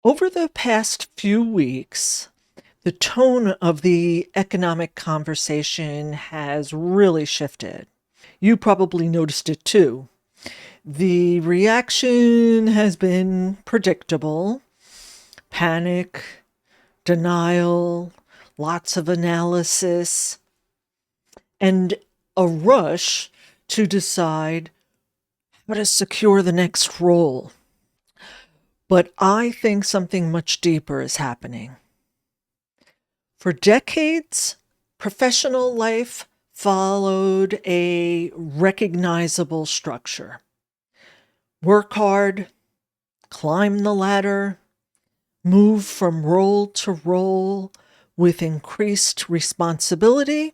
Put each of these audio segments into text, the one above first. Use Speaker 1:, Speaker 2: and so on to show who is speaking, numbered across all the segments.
Speaker 1: Over the past few weeks, the tone of the economic conversation has really shifted. You probably noticed it too. The reaction has been predictable: panic, denial, lots of analysis, and a rush to decide how to secure the next role. But I think something much deeper is happening. For decades, professional life followed a recognizable structure: work hard, climb the ladder, move from role to role with increased responsibility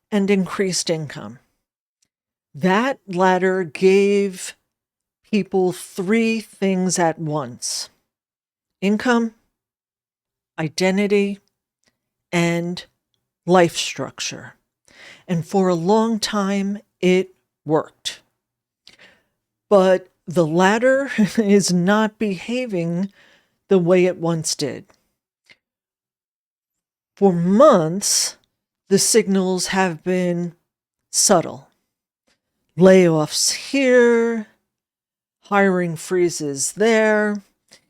Speaker 1: and increased income. That ladder gave people three things at once: income, identity, and life structure. And for a long time, it worked. But the latter is not behaving the way it once did. For months, the signals have been subtle: layoffs here, hiring freezes there,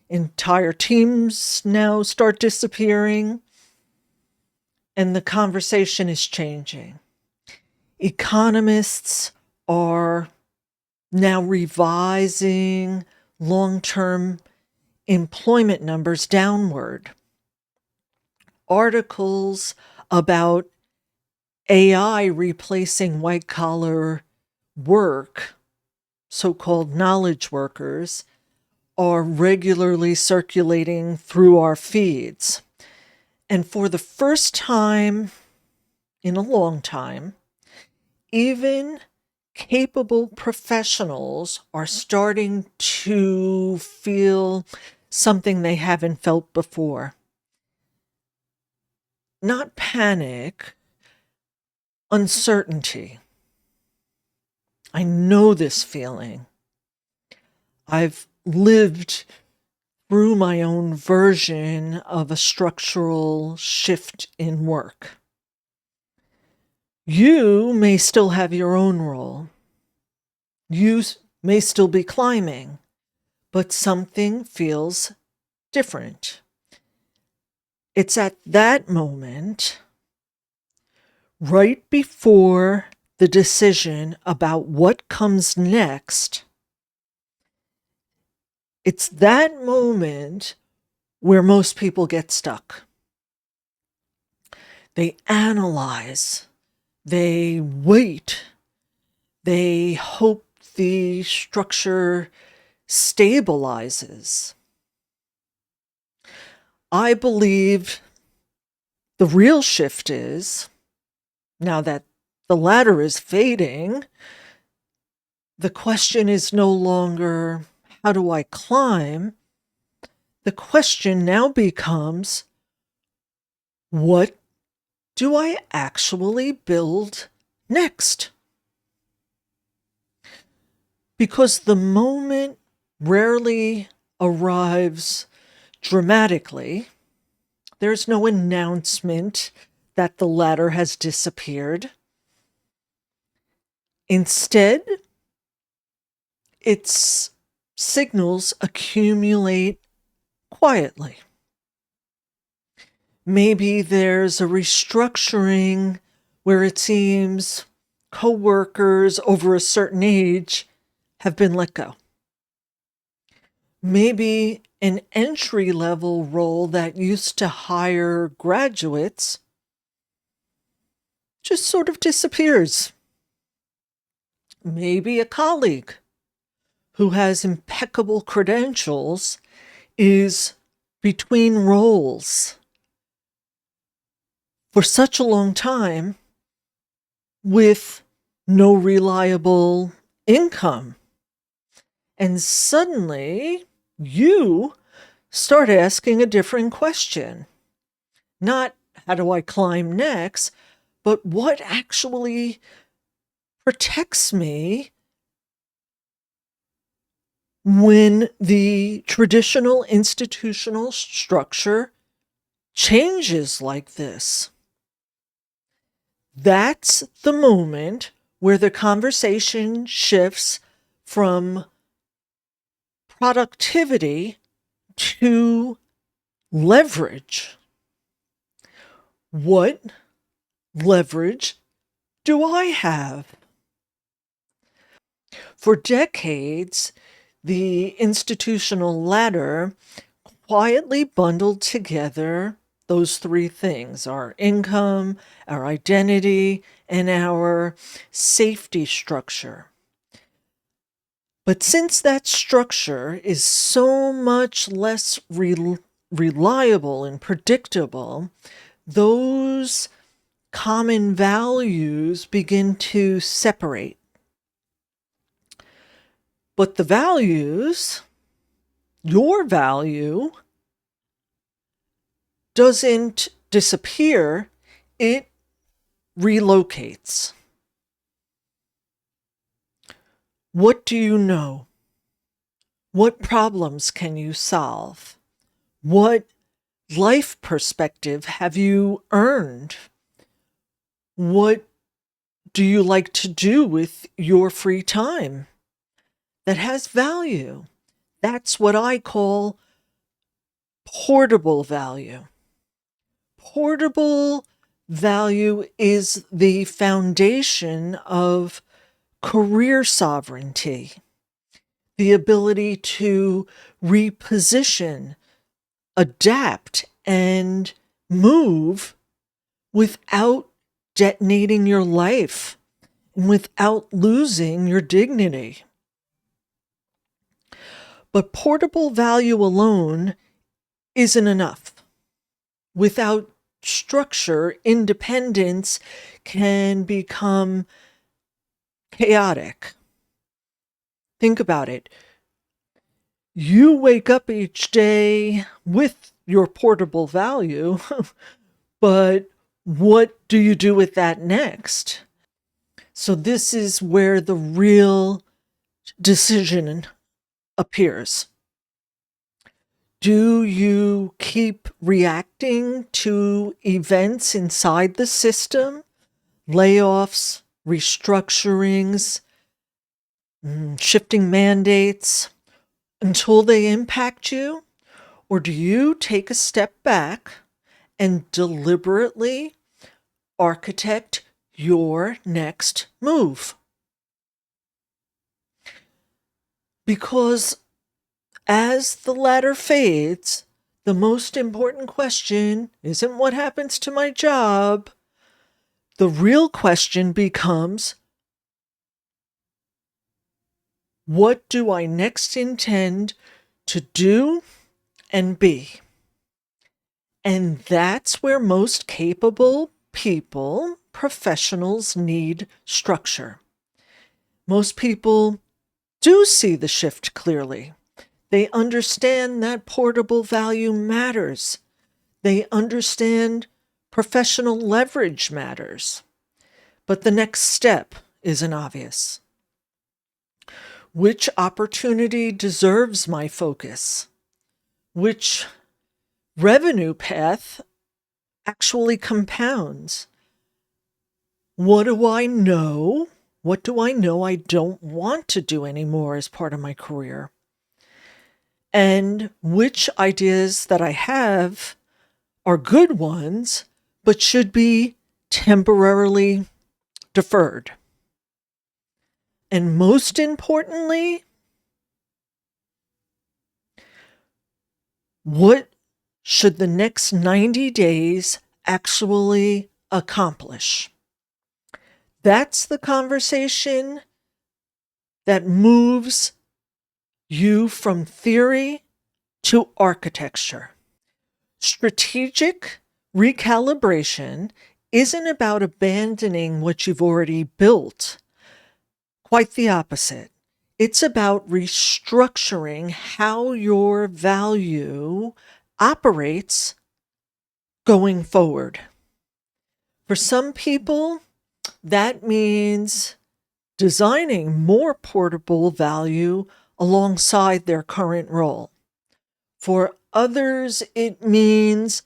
Speaker 1: entire teams now start disappearing, and the conversation is changing. Economists are now revising long-term employment numbers downward. Articles about AI replacing white-collar work, so-called knowledge workers, are regularly circulating through our feeds. And for the first time in a long time, even capable professionals are starting to feel something they haven't felt before. Not panic, uncertainty. I know this feeling. I've lived through my own version of a structural shift in work. You may still have your own role. You may still be climbing, but something feels different. It's at that moment, right before the decision about what comes next, it's that moment where most people get stuck. They analyze, they wait, they hope the structure stabilizes. I believe the real shift is, now that the ladder is fading, the question is no longer, how do I climb? The question now becomes, what do I actually build next? Because the moment rarely arrives dramatically. There's no announcement that the ladder has disappeared. Instead, its signals accumulate quietly. Maybe there's a restructuring where it seems coworkers over a certain age have been let go. Maybe an entry-level role that used to hire graduates just sort of disappears. Maybe a colleague who has impeccable credentials is between roles for such a long time with no reliable income. And suddenly you start asking a different question. Not how do I climb next, but what actually protects me when the traditional institutional structure changes like this. That's the moment where the conversation shifts from productivity to leverage. What leverage do I have? For decades, the institutional ladder quietly bundled together those three things: our income, our identity, and our safety structure. But since that structure is so much less reliable and predictable, those common values begin to separate. But the values, your value, doesn't disappear, it relocates. What do you know? What problems can you solve? What life perspective have you earned? What do you like to do with your free time that has value? That's what I call portable value. Portable value is the foundation of career sovereignty, the ability to reposition, adapt, and move without detonating your life and without losing your dignity. But portable value alone isn't enough. Without structure, independence can become chaotic. Think about it. You wake up each day with your portable value, but what do you do with that next? So this is where the real decision appears. Do you keep reacting to events inside the system, layoffs, restructurings, shifting mandates, until they impact you? Or do you take a step back and deliberately architect your next move? Because as the ladder fades, the most important question isn't what happens to my job. The real question becomes, what do I next intend to do and be? And that's where most capable people, professionals, need structure. Most people do see the shift clearly. They understand that portable value matters. They understand professional leverage matters. But the next step isn't obvious. Which opportunity deserves my focus? Which revenue path actually compounds? What do I know? What do I know I don't want to do anymore as part of my career? And which ideas that I have are good ones, but should be temporarily deferred? And most importantly, what should the next 90 days actually accomplish? That's the conversation that moves you from theory to architecture. Strategic recalibration isn't about abandoning what you've already built. Quite the opposite. It's about restructuring how your value operates going forward. For some people, that means designing more portable value alongside their current role. For others, it means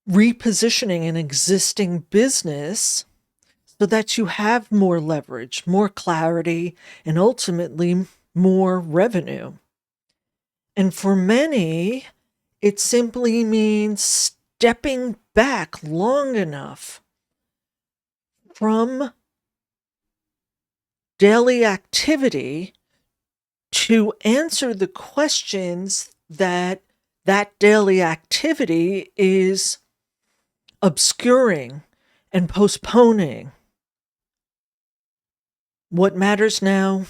Speaker 1: repositioning an existing business so that you have more leverage, more clarity, and ultimately more revenue. And for many, it simply means stepping back long enough from daily activity to answer the questions that daily activity is obscuring and postponing. What matters now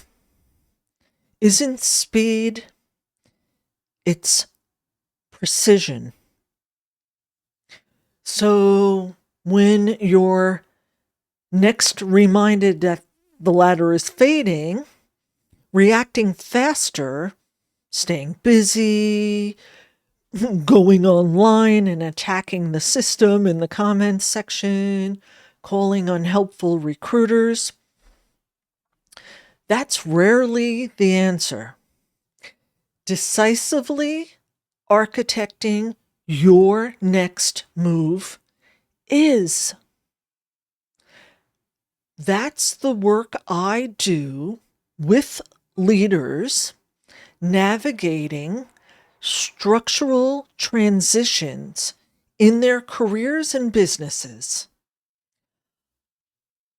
Speaker 1: isn't speed, it's precision. So when you're next reminded that the ladder is fading, reacting faster, staying busy, going online and attacking the system in the comments section, calling unhelpful recruiters, that's rarely the answer. Decisively architecting your next move is. That's the work I do with leaders navigating structural transitions in their careers and businesses.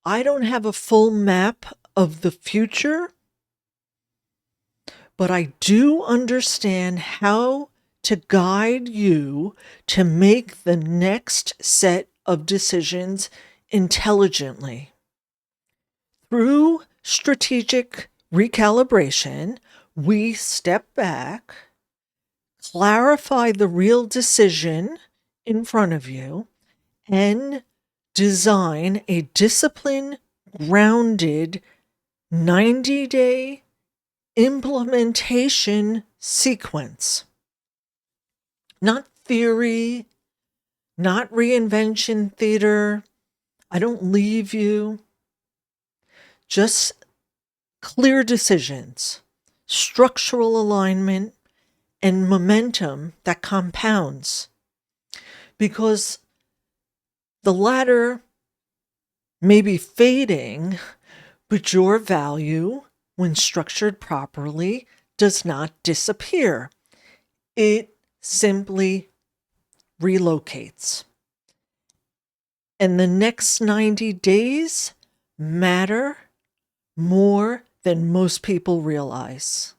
Speaker 1: I don't have a full map of the future, but I do understand how to guide you to make the next set of decisions intelligently. Through strategic recalibration, we step back, clarify the real decision in front of you, and design a discipline grounded 90-day implementation sequence. Not theory, not reinvention theater. I don't leave you. Just clear decisions, structural alignment, and momentum that compounds. Because the ladder may be fading, but your value, when structured properly, does not disappear. It simply relocates. And the next 90 days matter more than most people realize.